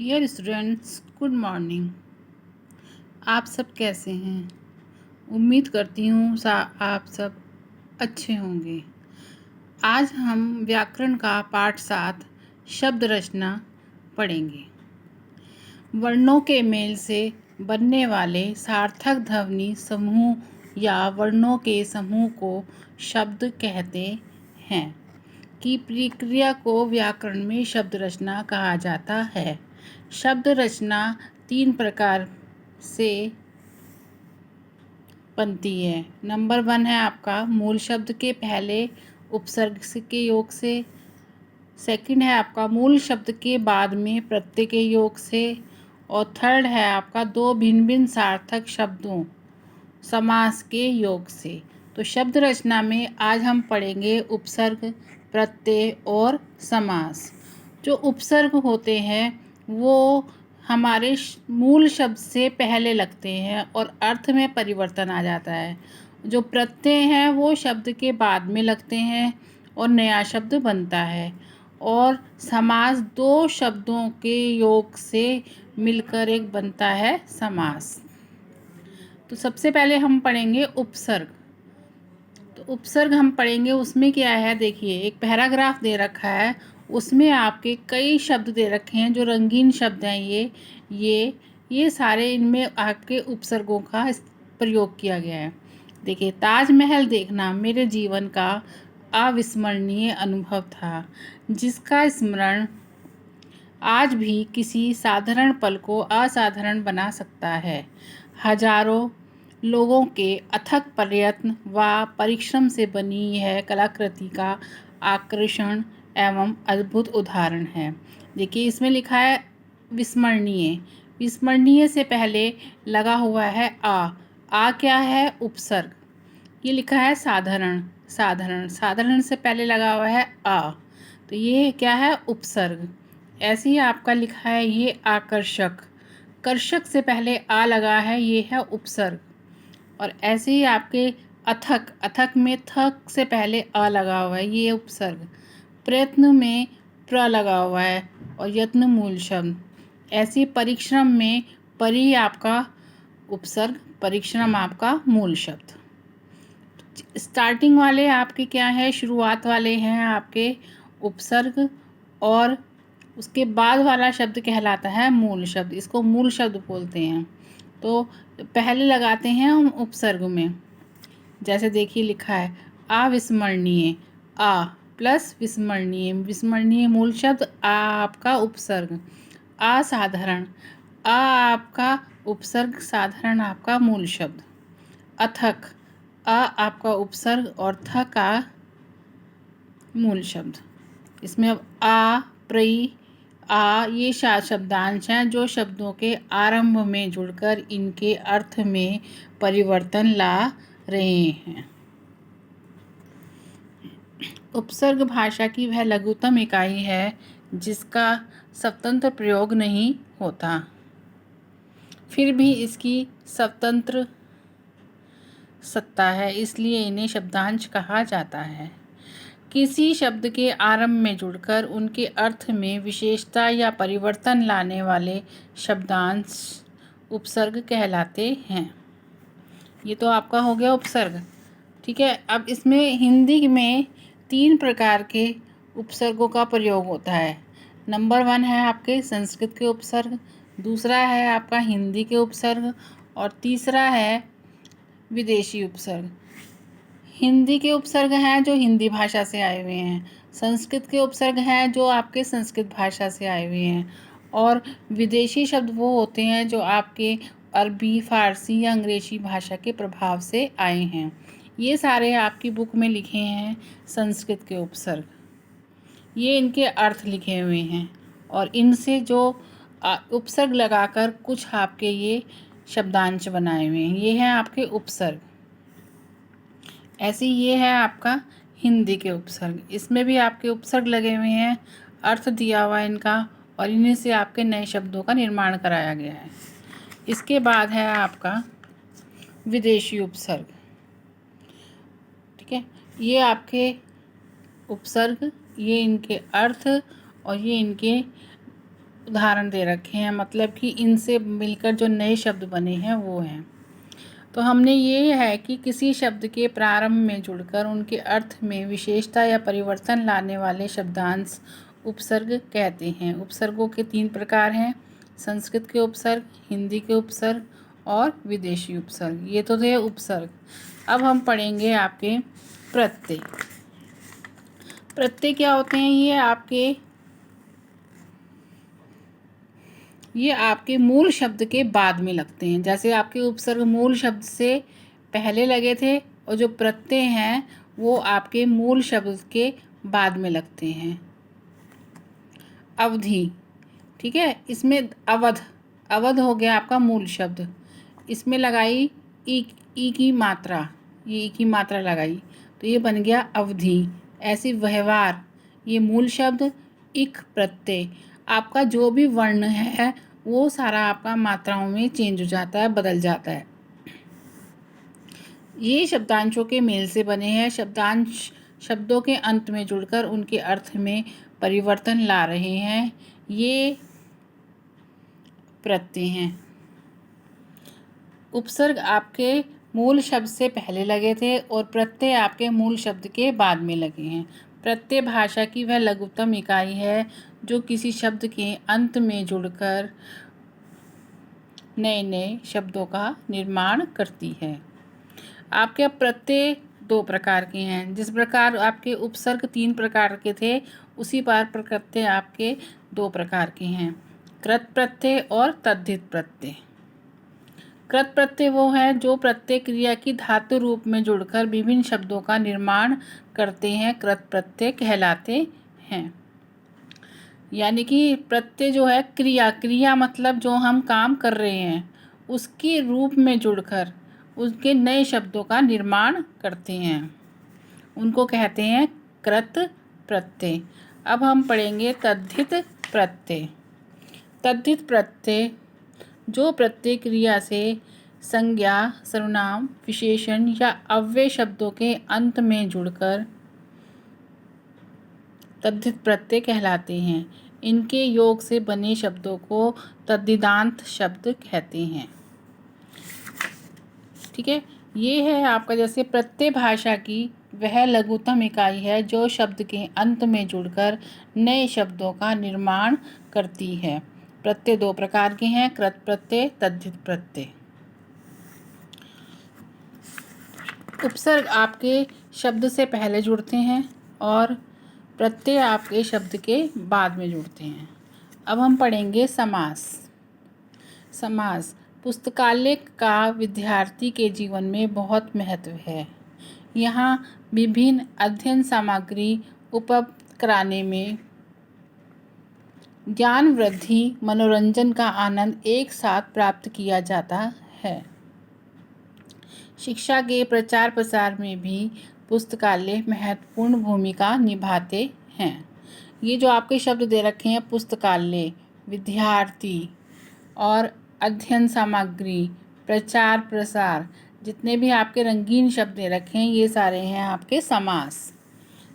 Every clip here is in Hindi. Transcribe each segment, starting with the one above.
Dear students, good morning. आप सब कैसे हैं? उम्मीद करती हूँ आप सब अच्छे होंगे। आज हम व्याकरण का पाठ 7 शब्द रचना पढ़ेंगे। वर्णों के मेल से बनने वाले सार्थक ध्वनि समूह या वर्णों के समूह को शब्द कहते हैं की प्रक्रिया को व्याकरण में शब्द रचना कहा जाता है। शब्द रचना 3 प्रकार से बनती है। नंबर 1 है आपका मूल शब्द के पहले उपसर्ग के योग से। सेकंड है आपका मूल शब्द के बाद में प्रत्यय के योग से। और थर्ड है आपका दो भिन्न भिन्न सार्थक शब्दों समास के योग से। तो शब्द रचना में आज हम पढ़ेंगे उपसर्ग, प्रत्यय और समास। जो उपसर्ग होते हैं वो हमारे मूल शब्द से पहले लगते हैं और अर्थ में परिवर्तन आ जाता है। जो प्रत्यय हैं वो शब्द के बाद में लगते हैं और नया शब्द बनता है। और समास दो शब्दों के योग से मिलकर एक बनता है समास। तो सबसे पहले हम पढ़ेंगे उपसर्ग। तो उपसर्ग हम पढ़ेंगे, उसमें क्या है देखिए, एक पैराग्राफ दे रखा है, उसमें आपके कई शब्द दे रखे हैं जो रंगीन शब्द हैं। ये सारे इनमें आपके उपसर्गों का प्रयोग किया गया है। देखिए, ताजमहल देखना मेरे जीवन का अविस्मरणीय अनुभव था, जिसका स्मरण आज भी किसी साधारण पल को असाधारण बना सकता है। हजारों लोगों के अथक प्रयत्न व परिश्रम से बनी यह कलाकृति का आकर्षण एवं अद्भुत उदाहरण है। देखिए, इसमें लिखा है विस्मरणीय। विस्मरणीय से पहले लगा हुआ है आ क्या है? उपसर्ग। ये लिखा है साधारण। साधारण साधारण से पहले लगा हुआ है आ, तो ये क्या है? उपसर्ग। ऐसे ही आपका लिखा है ये आकर्षक। कर्षक से पहले आ लगा है, ये है उपसर्ग। और ऐसे ही आपके अथक, अथक में थक से पहले आ लगा हुआ है, ये उपसर्ग। प्रयत्न में प्र लगा हुआ है और यत्न मूल शब्द। ऐसे परिश्रम में परि आपका उपसर्ग, परिश्रम आपका मूल शब्द। स्टार्टिंग वाले आपके क्या है? शुरुआत वाले हैं आपके उपसर्ग, और उसके बाद वाला शब्द कहलाता है मूल शब्द। इसको मूल शब्द बोलते हैं। तो पहले लगाते हैं हम उपसर्ग में। जैसे देखिए लिखा है अविस्मरणीय, आ प्लस विस्मरणीय। विस्मरणीय मूल शब्द, आ आपका उपसर्ग। असाधारण, आ आपका उपसर्ग, साधारण आपका मूल शब्द। अथक, अ आपका उपसर्ग और थ का मूल शब्द। इसमें अब आ, प्रई, आ ये शब्दांश हैं जो शब्दों के आरंभ में जुड़कर इनके अर्थ में परिवर्तन ला रहे हैं। उपसर्ग भाषा की वह लघुतम इकाई है जिसका स्वतंत्र प्रयोग नहीं होता, फिर भी इसकी स्वतंत्र सत्ता है, इसलिए इन्हें शब्दांश कहा जाता है। किसी शब्द के आरंभ में जुड़कर उनके अर्थ में विशेषता या परिवर्तन लाने वाले शब्दांश उपसर्ग कहलाते हैं। ये तो आपका हो गया उपसर्ग। ठीक है, अब इसमें हिंदी में 3 प्रकार के उपसर्गों का प्रयोग होता है। नंबर 1 है आपके संस्कृत के उपसर्ग, दूसरा है आपका हिंदी के उपसर्ग, और तीसरा है विदेशी उपसर्ग। हिंदी के उपसर्ग हैं जो हिंदी भाषा से आए हुए हैं, संस्कृत के उपसर्ग हैं जो आपके संस्कृत भाषा से आए हुए हैं, और विदेशी शब्द वो होते हैं जो आपके अरबी, फारसी या अंग्रेजी भाषा के प्रभाव से आए हैं। ये सारे आपकी बुक में लिखे हैं संस्कृत के उपसर्ग। ये इनके अर्थ लिखे हुए हैं और इनसे जो उपसर्ग लगाकर कुछ आपके ये शब्दांश बनाए हुए हैं, ये हैं आपके उपसर्ग। ऐसे ये है आपका हिंदी के उपसर्ग। इसमें भी आपके उपसर्ग लगे हुए हैं, अर्थ दिया हुआ है इनका, और इन्हीं से आपके नए शब्दों का निर्माण कराया गया है। इसके बाद है आपका विदेशी उपसर्ग। ठीक है, ये आपके उपसर्ग, ये इनके अर्थ और ये इनके उदाहरण दे रखे हैं, मतलब कि इनसे मिलकर जो नए शब्द बने हैं वो हैं। तो हमने ये है कि किसी शब्द के प्रारंभ में जुड़कर उनके अर्थ में विशेषता या परिवर्तन लाने वाले शब्दांश उपसर्ग कहते हैं। उपसर्गों के 3 प्रकार हैं, संस्कृत के उपसर्ग, हिंदी के उपसर्ग और विदेशी उपसर्ग। ये तो थे उपसर्ग। अब हम पढ़ेंगे आपके प्रत्यय। प्रत्यय क्या होते हैं? ये आपके मूल शब्द के बाद में लगते हैं। जैसे आपके उपसर्ग मूल शब्द से पहले लगे थे और जो प्रत्यय हैं वो आपके मूल शब्द के बाद में लगते हैं। अवधि, ठीक है, इसमें अवध हो गया आपका मूल शब्द। इसमें लगाई ई की मात्रा, ये ई की मात्रा लगाई तो ये बन गया अवधि। ऐसे व्यवहार, ये मूल शब्द, इक प्रत्यय। आपका जो भी वर्ण है वो सारा आपका मात्राओं में चेंज हो जाता है, बदल जाता है। ये शब्दांशों के मेल से बने हैं। शब्दांश शब्दों के अंत में जुड़कर उनके अर्थ में परिवर्तन ला रहे हैं, ये प्रत्यय हैं। उपसर्ग आपके मूल शब्द से पहले लगे थे और प्रत्यय आपके मूल शब्द के बाद में लगे हैं। प्रत्यय भाषा की वह लघुत्तम इकाई है जो किसी शब्द के अंत में जुड़कर नए नए शब्दों का निर्माण करती है। आपके प्रत्यय 2 प्रकार के हैं। जिस प्रकार आपके उपसर्ग 3 प्रकार के थे, उसी प्रकार प्रत्यय आपके 2 प्रकार के हैं, कृत प्रत्यय और तद्धित प्रत्यय। कृत प्रत्यय वो है जो प्रत्यय क्रिया की धातु रूप में जुड़कर विभिन्न शब्दों का निर्माण करते हैं, कृत प्रत्यय कहलाते हैं। यानी कि प्रत्यय जो है क्रिया मतलब जो हम काम कर रहे हैं उसके रूप में जुड़कर उसके नए शब्दों का निर्माण करते हैं, उनको कहते हैं कृत प्रत्यय। अब हम पढ़ेंगे तद्धित प्रत्यय। तद्धित प्रत्यय जो प्रत्यय क्रिया से संज्ञा, सर्वनाम, विशेषण या अव्यय शब्दों के अंत में जुड़कर तद्धित प्रत्यय कहलाते हैं। इनके योग से बने शब्दों को तद्धितांत शब्द कहते हैं। ठीक है, ये है आपका जैसे प्रत्यय भाषा की वह लघुत्तम इकाई है जो शब्द के अंत में जुड़कर नए शब्दों का निर्माण करती है। प्रत्यय 2 प्रकार के हैं, कृत प्रत्यय, तद्धित प्रत्यय। उपसर्ग आपके शब्द से पहले जुड़ते हैं और प्रत्यय आपके शब्द के बाद में जुड़ते हैं। अब हम पढ़ेंगे समास। समास पुस्तकालय का विद्यार्थी के जीवन में बहुत महत्व है। यहाँ विभिन्न अध्ययन सामग्री उपलब्ध कराने में ज्ञान वृद्धि, मनोरंजन का आनंद एक साथ प्राप्त किया जाता है। शिक्षा के प्रचार प्रसार में भी पुस्तकालय महत्वपूर्ण भूमिका निभाते हैं। ये जो आपके शब्द दे रखे हैं, पुस्तकालय, विद्यार्थी और अध्ययन सामग्री, प्रचार प्रसार, जितने भी आपके रंगीन शब्द दे रखे हैं ये सारे हैं आपके समास।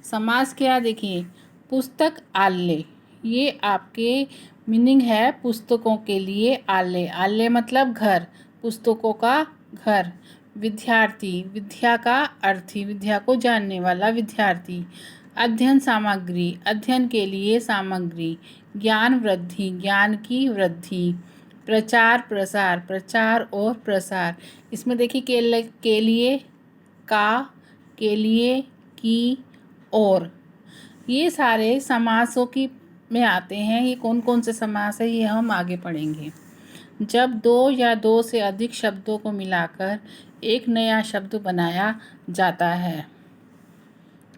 समास क्या, देखिए, पुस्तक आलय, ये आपके मीनिंग है पुस्तकों के लिए आलय। आलय मतलब घर, पुस्तकों का घर। विद्यार्थी, विद्या का अर्थी, विद्या को जानने वाला विद्यार्थी। अध्ययन सामग्री, अध्ययन के लिए सामग्री। ज्ञान वृद्धि, ज्ञान की वृद्धि। प्रचार प्रसार, प्रचार और प्रसार। इसमें देखिए के लिए, का, के लिए, की, और, ये सारे समासों की में आते हैं। ये कौन कौन से समास है ये हम आगे पढ़ेंगे। जब 2 या 2 से अधिक शब्दों को मिलाकर एक नया शब्द बनाया जाता है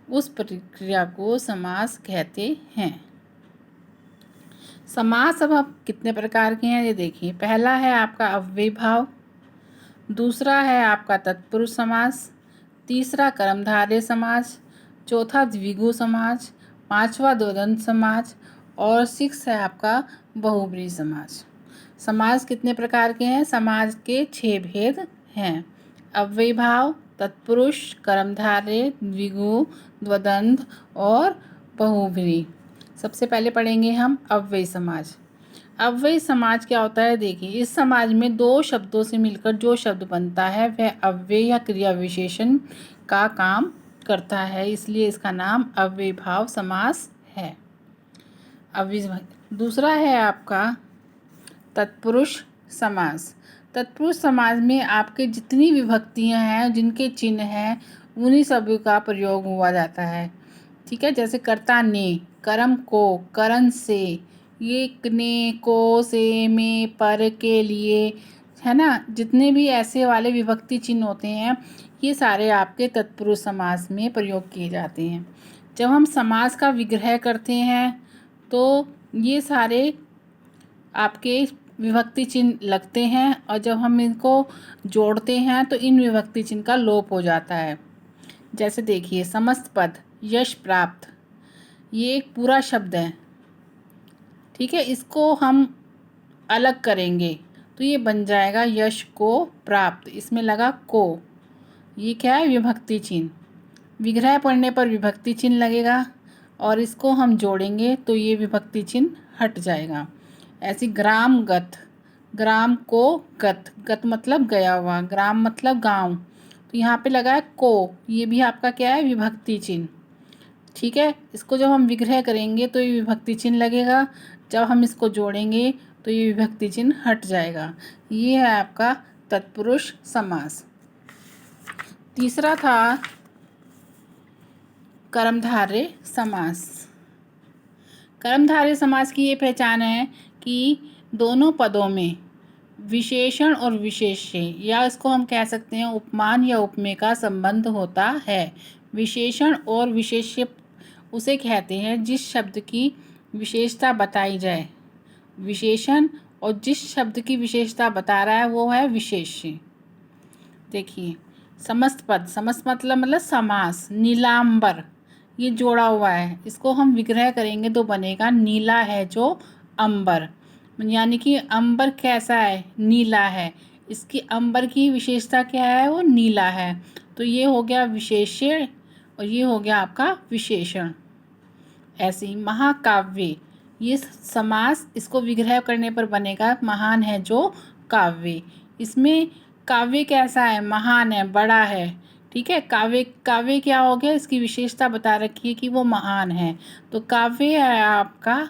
उस प्रक्रिया को समास कहते हैं। समास अब कितने प्रकार के हैं ये देखिए। पहला है आपका अव्ययीभाव, दूसरा है आपका तत्पुरुष समास, तीसरा कर्मधारय समास, चौथा द्विगु समास, 5वां द्वंद्व समास और 6 है आपका बहुब्रीहि समास। समास कितने प्रकार के हैं? समास के 6 भेद हैं, अव्ययीभाव, तत्पुरुष, कर्मधारय, द्विगु, द्वंद्व और बहुब्रीहि। सबसे पहले पढ़ेंगे हम अव्ययी समास। अव्ययी समाज क्या होता है? देखिए, इस समाज में दो शब्दों से मिलकर जो शब्द बनता है वह अव्यय या क्रिया विशेषण का काम करता है, इसलिए इसका नाम अव्ययीभाव समास है। दूसरा है आपका तत्पुरुष समास। तत्पुरुष समास में आपके जितनी विभक्तियां हैं, जिनके चिन्ह हैं, उन्हीं सभी का प्रयोग हुआ जाता है। ठीक है, जैसे कर्ता ने, कर्म को, करण से, ये ने, को, से, में, पर, के लिए, है ना। जितने भी ऐसे वाले विभक्ति चिन्ह होते हैं, ये सारे आपके तत्पुरुष समास में प्रयोग किए जाते हैं। जब हम समास का विग्रह करते हैं तो ये सारे आपके विभक्ति चिन्ह लगते हैं, और जब हम इनको जोड़ते हैं तो इन विभक्ति चिन्ह का लोप हो जाता है। जैसे देखिए, समस्त पद, यश प्राप्त, ये एक पूरा शब्द है। ठीक है, इसको हम अलग करेंगे तो ये बन जाएगा यश को प्राप्त, इसमें लगा को, ये क्या है? विभक्ति चिन्ह। विग्रह पढ़ने पर विभक्ति चिन्ह लगेगा और इसको हम जोड़ेंगे तो ये विभक्ति चिन्ह हट जाएगा। ऐसी ग्राम गत, ग्राम को गत, गत मतलब गया हुआ, ग्राम मतलब गांव, तो यहाँ पे लगा है को, ये भी आपका क्या है? विभक्ति चिन्ह। ठीक है, इसको जब हम विग्रह करेंगे तो ये विभक्ति चिन्ह लगेगा, जब हम इसको जोड़ेंगे तो ये विभक्ति चिन्ह हट जाएगा। ये है आपका तत्पुरुष समास। तीसरा था कर्मधारय समास। कर्मधारय समास की ये पहचान है कि दोनों पदों में विशेषण और विशेष्य, या इसको हम कह सकते हैं उपमान या उपमेय का संबंध होता है। विशेषण और विशेष्य उसे कहते हैं जिस शब्द की विशेषता बताई जाए। विशेषण और जिस शब्द की विशेषता बता रहा है वो है विशेष्य। देखिए, समस्त पद, समस्त मतलब समास, नीलांबर, ये जोड़ा हुआ है, इसको हम विग्रह करेंगे तो बनेगा नीला है जो अंबर, यानी कि अंबर कैसा है? नीला है। इसकी अंबर की विशेषता क्या है? वो नीला है। तो ये हो गया विशेष्य और ये हो गया आपका विशेषण। ऐसे ही महाकाव्य, ये समास, इसको विग्रह करने पर बनेगा महान है जो काव्य। इसमें काव्य कैसा है? महान है, बड़ा है। ठीक है, काव्य, काव्य क्या हो गया? इसकी विशेषता बता रखी है कि वो महान है, तो काव्य है आपका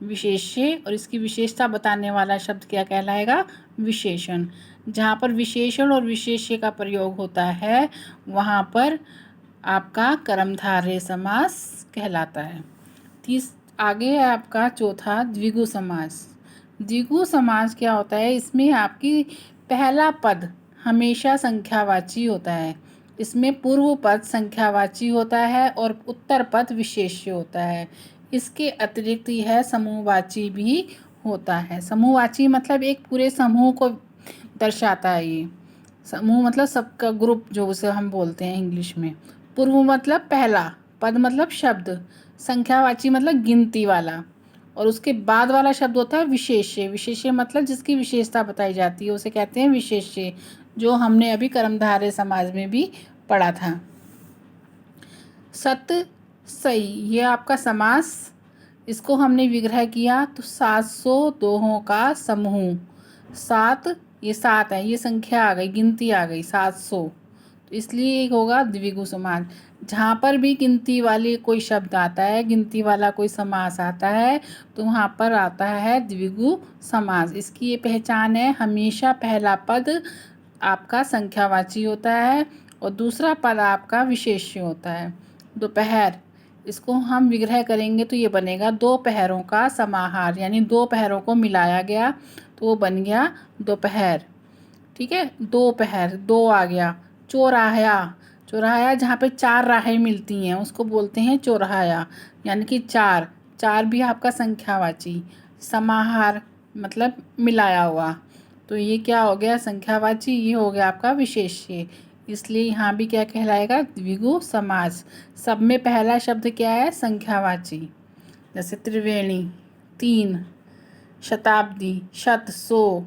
विशेष्य और इसकी विशेषता बताने वाला शब्द क्या कहलाएगा? विशेषण। जहाँ पर विशेषण और विशेष्य का प्रयोग होता है वहाँ पर आपका कर्मधारय समास कहलाता है। आगे है आपका चौथा द्विगु समास। द्विगु समास क्या होता है? इसमें आपकी पहला पद हमेशा संख्यावाची होता है, इसमें पूर्व पद संख्यावाची होता है और उत्तर पद विशेष्य होता है। इसके अतिरिक्त यह समूहवाची भी होता है। समूहवाची मतलब एक पूरे समूह को दर्शाता है। ये समूह मतलब सबका ग्रुप, जो उसे हम बोलते हैं इंग्लिश में। पूर्व मतलब पहला, पद मतलब शब्द, संख्यावाची मतलब गिनती वाला, और उसके बाद वाला शब्द होता है विशेष्य। विशेष्य मतलब जिसकी विशेषता बताई जाती है उसे कहते हैं विशेष्य, जो हमने अभी कर्मधारय समास में भी पढ़ा था। सत सई, ये आपका समास, इसको हमने विग्रह किया तो 700 दोहों का समूह। सात, ये सात है, ये संख्या आ गई, गिनती आ गई 700, तो इसलिए एक होगा द्विगु समास। जहाँ पर भी गिनती वाली कोई शब्द आता है, गिनती वाला कोई समास आता है, तो वहाँ पर आता है द्विगु समास। इसकी ये पहचान है, हमेशा पहला पद आपका संख्यावाची होता है और दूसरा पद आपका विशेष्य होता है। दोपहर, इसको हम विग्रह करेंगे तो ये बनेगा दो पहरों का समाहार, यानी दो पहरों को मिलाया गया तो वो बन गया दोपहर। ठीक है, दोपहर, दो आ गया। चौराहा, चौराहा जहाँ पे चार राहें मिलती हैं उसको बोलते हैं चौराहा, यानी कि चार, चार भी आपका संख्यावाची। समाहार मतलब मिलाया हुआ, तो ये क्या हो गया? संख्यावाची। ये हो गया आपका विशेष्य, इसलिए यहाँ भी क्या कहलाएगा? द्विगु समास। सब में पहला शब्द क्या है? संख्यावाची। जैसे त्रिवेणी, तीन, शताब्दी, शत, 100,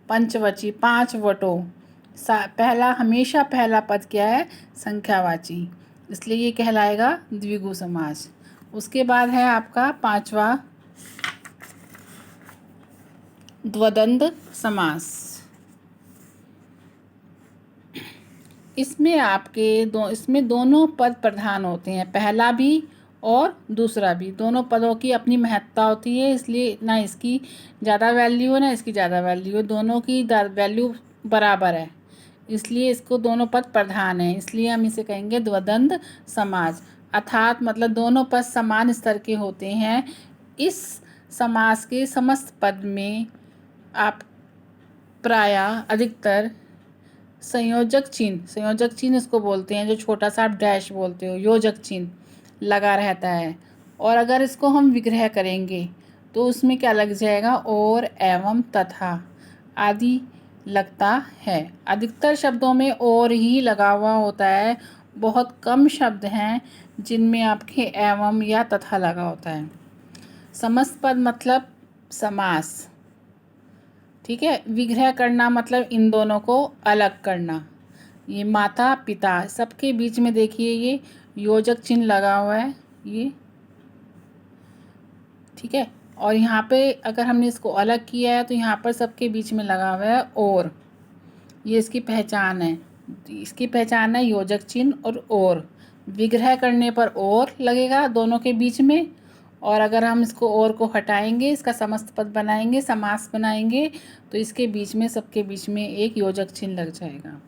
पंचवची, 5 वटों। पहला, हमेशा पहला पद क्या है? संख्यावाची, इसलिए ये कहलाएगा द्विगु समास। उसके बाद है आपका पांचवा द्वंद्व समास। इसमें दोनों पद प्रधान होते हैं, पहला भी और दूसरा भी। दोनों पदों की अपनी महत्ता होती है, इसलिए ना इसकी ज़्यादा वैल्यू है ना इसकी ज़्यादा वैल्यू है, दोनों की वैल्यू बराबर है, इसलिए इसको दोनों पद प्रधान है, इसलिए हम इसे कहेंगे द्वंद्व समास। अर्थात मतलब दोनों पद समान स्तर के होते हैं। इस समास के समस्त पद में आप प्रायः अधिकतर संयोजक चिन्ह इसको बोलते हैं, जो छोटा सा आप डैश बोलते हो, योजक चिन्ह लगा रहता है। और अगर इसको हम विग्रह करेंगे तो उसमें क्या लग जाएगा, और, एवं, तथा आदि लगता है। अधिकतर शब्दों में और ही लगा हुआ होता है, बहुत कम शब्द हैं जिनमें आपके एवं या तथा लगा होता है। समस्त पद मतलब समास, ठीक है। विग्रह करना मतलब इन दोनों को अलग करना। ये माता पिता सबके बीच में देखिए ये योजक चिन्ह लगा हुआ है, ये ठीक है। और यहाँ पे अगर हमने इसको अलग किया है तो यहाँ पर सबके बीच में लगा हुआ है और, ये इसकी पहचान है। इसकी पहचान है योजक चिन्ह और विग्रह करने पर और लगेगा दोनों के बीच में, और अगर हम इसको और को हटाएंगे, इसका समस्त पद बनाएंगे, समास बनाएंगे, तो इसके बीच में सबके बीच में एक योजक चिन्ह लग जाएगा।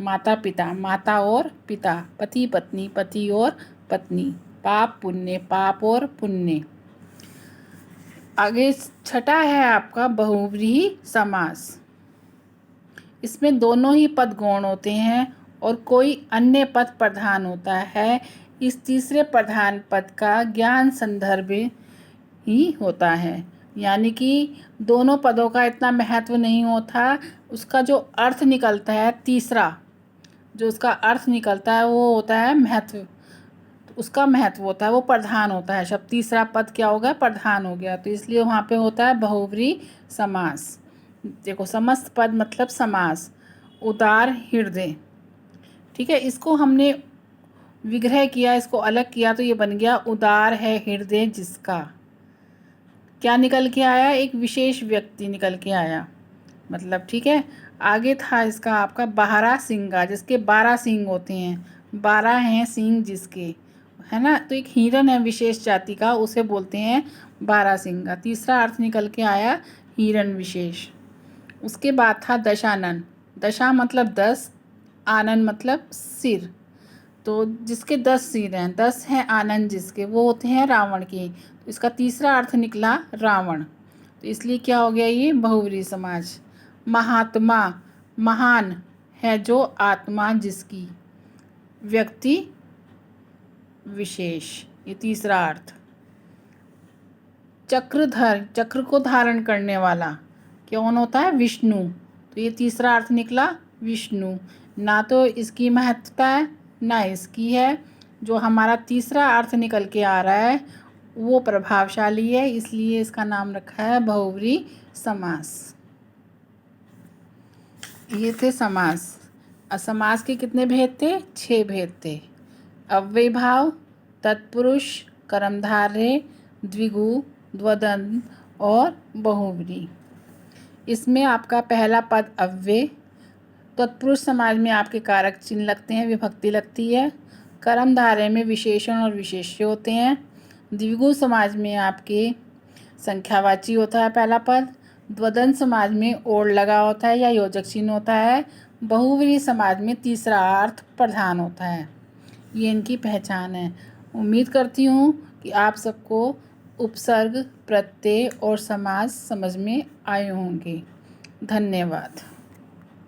माता पिता, माता और पिता, पति पत्नी, पति और पत्नी, पाप पुण्य, पाप और पुण्य। आगे छठा है आपका बहुव्रीहि समास। इसमें दोनों ही पद गौण होते हैं और कोई अन्य पद प्रधान होता है। इस तीसरे प्रधान पद का ज्ञान संदर्भ ही होता है, यानी कि दोनों पदों का इतना महत्व नहीं होता, उसका जो अर्थ निकलता है, तीसरा जो उसका अर्थ निकलता है वो होता है महत्व, उसका महत्व होता है, वो प्रधान होता है शब्द। तीसरा पद क्या होगा, प्रधान हो गया, तो इसलिए वहाँ पे होता है बहुव्रीहि समास। देखो समस्त पद मतलब समास। उदार हृदय, ठीक है, इसको हमने विग्रह किया, इसको अलग किया तो ये बन गया उदार है हृदय जिसका। क्या निकल के आया, एक विशेष व्यक्ति निकल के आया, मतलब ठीक है। आगे था इसका आपका बारह सिंगा, जिसके 12 सींग होते हैं, 12 हैं सींग जिसके, है ना। तो एक हिरन है विशेष जाति का, उसे बोलते हैं 12 सिंगा। तीसरा अर्थ निकल के आया हिरन विशेष। उसके बाद था दशानन। दशा मतलब 10, आनन मतलब सिर, तो जिसके 10 सिर हैं, 10 हैं आनंद जिसके, वो होते हैं रावण के। तो इसका तीसरा अर्थ निकला रावण, तो इसलिए क्या हो गया, ये बहुव्रीहि समास। महात्मा, महान है जो आत्मा जिसकी, व्यक्ति विशेष, ये तीसरा अर्थ। चक्रधर, चक्र को धारण करने वाला कौन होता है, विष्णु, तो ये तीसरा अर्थ निकला विष्णु। ना तो इसकी महत्ता है ना इसकी है, जो हमारा तीसरा अर्थ निकल के आ रहा है वो प्रभावशाली है, इसलिए इसका नाम रखा है बहुव्रीहि समास। ये थे समास। समास के कितने भेद थे, 6 भेद थे। अव्यय भाव, तत्पुरुष, कर्मधारय, द्विगु, द्वंद्व और बहुव्रीहि। इसमें आपका पहला पद अव्यय, तत्पुरुष समाज में आपके कारक चिन्ह लगते हैं, विभक्ति लगती है। कर्मधारय में विशेषण और विशेष्य होते हैं। द्विगु समाज में आपके संख्यावाची होता है पहला पद। द्वंद्व समाज में ओर लगा होता है या योजक चिन्ह होता है। बहुव्रीहि समाज में तीसरा अर्थ प्रधान होता है। ये इनकी पहचान है। उम्मीद करती हूँ कि आप सबको उपसर्ग, प्रत्यय और समास समझ में आए होंगे। धन्यवाद।